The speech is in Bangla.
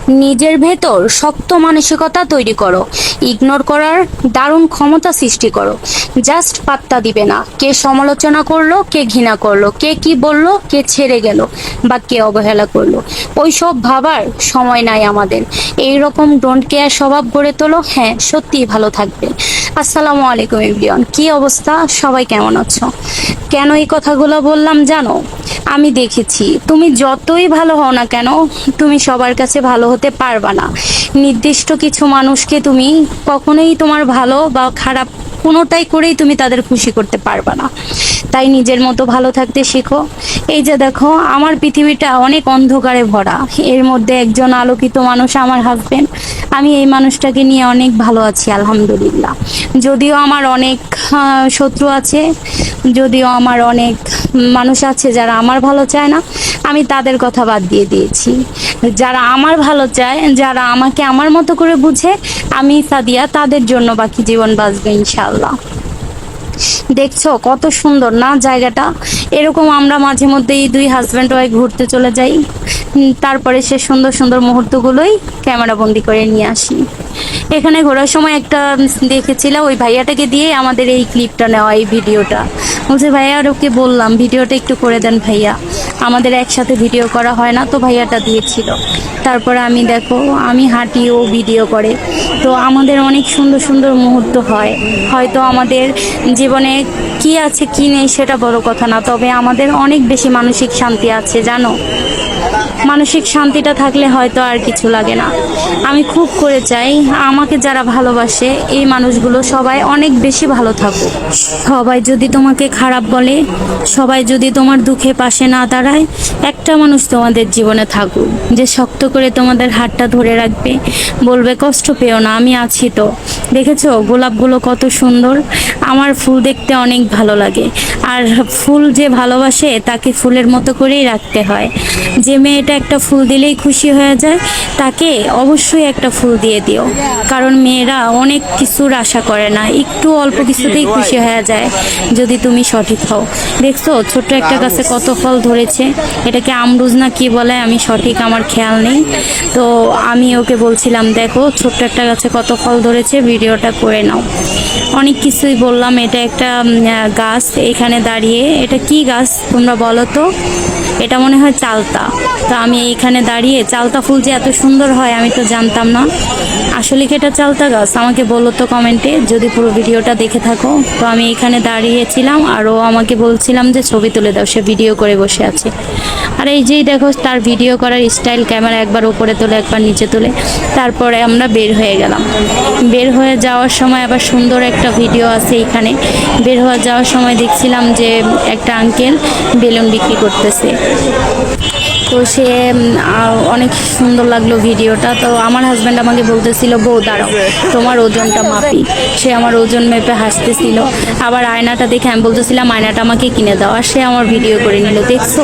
নিজের ভেতর শক্ত মানসিকতা তৈরি করো, ইগনোর করার দারুণ ক্ষমতা সৃষ্টি করো। জাস্ট পাত্তা দিবে না কে সমালোচনা করলো, কে ঘৃণা করলো, কে কি বললো, কে ছেড়ে গেল বা কে অবহেলা করলো, ওইসব ভাবার সময় নাই আমাদের। এইরকম ডোন্ট কেয়ার স্বভাব গড়ে তোলো, হ্যাঁ সত্যিই ভালো থাকবে। আসসালামু আলাইকুম এভরিওয়ান, কি অবস্থা, সবাই কেমন আছো? কেন এই কথাগুলো বললাম জানো? আমি দেখেছি তুমি যতই ভালো হও না কেন, তুমি সবার কাছে ভালো হতে পারবা না। নির্দিষ্ট কিছু মানুষকে তুমি কখনোই তোমার ভালো বা খারাপ কোনোটাই করেই তুমি তাদের খুশি করতে পারবা না। তাই নিজের মতো ভালো থাকতে শেখো। এই যে দেখো, আমার পৃথিবীটা অনেক অন্ধকারে ভরা, এর মধ্যে একজন আলোকিত মানুষ আমার হাজবেন্ড। আমি এই মানুষটাকে নিয়ে অনেক ভালো আছি আলহামদুলিল্লাহ। যদিও আমার অনেক শত্রু আছে, যদিও আমার অনেক মানুষ আছে যারা আমার ভালো চায় না, আমি তাদের কথা বাদ দিয়ে দিয়েছি। যারা আমার ভালো চায়, যারা আমাকে আমার মতো করে বুঝে, আমি সাদিয়া তাদের জন্য বাকি জীবন বাঁচবে ইনশাআল্লাহ। দেখছো কত সুন্দর না জায়গাটা? এরকম আমরা মাঝে মধ্যেই দুই হাজব্যান্ড ওয়াইফ ঘুরতে চলে যাই, তারপরে সে সুন্দর সুন্দর মুহূর্তগুলোই ক্যামেরা বন্দি করে নিয়ে আসি। এখানে ঘোরার সময় একটা দেখেছিলাম, ওই ভাইয়াটাকে দিয়ে আমাদের এই ক্লিপটা নেওয়া, এই ভিডিওটা। বলছে ভাইয়া, আর ওকে বললাম ভিডিওটা একটু করে দেন ভাইয়া, আমাদের একসাথে ভিডিও করা হয় না, তো ভাইয়াটা দিয়েছিল। তারপরে আমি দেখো, আমি হাঁটি, ও ভিডিও করে। তো আমাদের অনেক সুন্দর সুন্দর মুহূর্ত হয়। হয়তো আমাদের জীবনে কি আছে কি নেই সেটা বড় কথা না, তবে আমাদের অনেক বেশি মানসিক শান্তি আছে জানো। মানসিক শান্তিটা থাকলে হয়তো আর কিছু লাগে না। আমি খুব করে চাই আমাকে যারা ভালোবাসে এই মানুষগুলো সবাই অনেক বেশি ভালো থাকুক। সবাই যদি তোমাকে খারাপ বলে, সবাই যদি তোমার দুঃখে পাশে না দাঁড়ায়, একটা মানুষ তোমাদের জীবনে থাকুক যে শক্ত করে তোমাদের হাতটা ধরে রাখবে, বলবে কষ্ট পেও না, আমি আছি তো। দেখেছো গোলাপগুলো কত সুন্দর? আমার ফুল দেখতে অনেক ভালো লাগে, আর ফুল যে ভালোবাসে তাকে ফুলের মতো করেই রাখতে হয়। যে মেয়েটা একটা ফুল দিলেই খুশি হয়ে যায়, তাকে অবশ্যই একটা ফুল দিয়ে দিও, কারণ মেয়েরা অনেক কিছুর আশা করে না, একটু অল্প কিছুতেই খুশি হয়ে যায় যদি তুমি সঠিক হও। দেখছো ছোট্ট একটা গাছে কত ফল ধরেছে, এটাকে আমরুজ না কি বলে আমি সঠিক আমার খেয়াল নেই। তো আমি ওকে বলছিলাম দেখো ছোট্ট একটা গাছে কত ফল ধরেছে, ভিডিওটা করে নাও। অনেক কিছুই বললাম। এটা একটা গাছ, এখানে দাঁড়িয়ে, এটা কি গাছ তোমরা বলো তো? এটা মনে হয় চালতা। তো আমি এইখানে দাঁড়িয়ে, চালতা ফুল যে এত সুন্দর হয় আমি তো জানতাম না। আসলে কি এটা চালতা গাছ? আমাকে বলো তো কমেন্টে যদি পুরো ভিডিওটা দেখে থাকো। তো আমি এখানে দাঁড়িয়েছিলাম আর ও আমাকে বলছিলাম যে ছবি তুলে দাও, সে ভিডিও করে বসে আছে। আর এই যেই দেখো তার ভিডিও করার স্টাইল, ক্যামেরা একবার উপরে তোলে একবার নিচে তোলে। তারপরে আমরা বের হয়ে গেলাম। বের হয়ে যাওয়ার সময় আবার সুন্দর একটা ভিডিও আছে এখানে। বের হয়ে যাওয়ার সময় দেখছিলাম যে একটা আঙ্কেল বেলুন বিক্রি করতেছে। তো সে অনেক সুন্দর লাগলো ভিডিওটা। তো আমার হাজব্যান্ড আমাকে বলতেছিল বউ দাঁড়াও তোমার ওজনটা মাপি। সে আমার ওজন মেপে হাসতেছিল। আবার আয়নাটা দেখে আমি বলতেছিলাম আয়নাটা আমাকে কিনে দাও, আর সে আমার ভিডিও করে নিল। দেখছো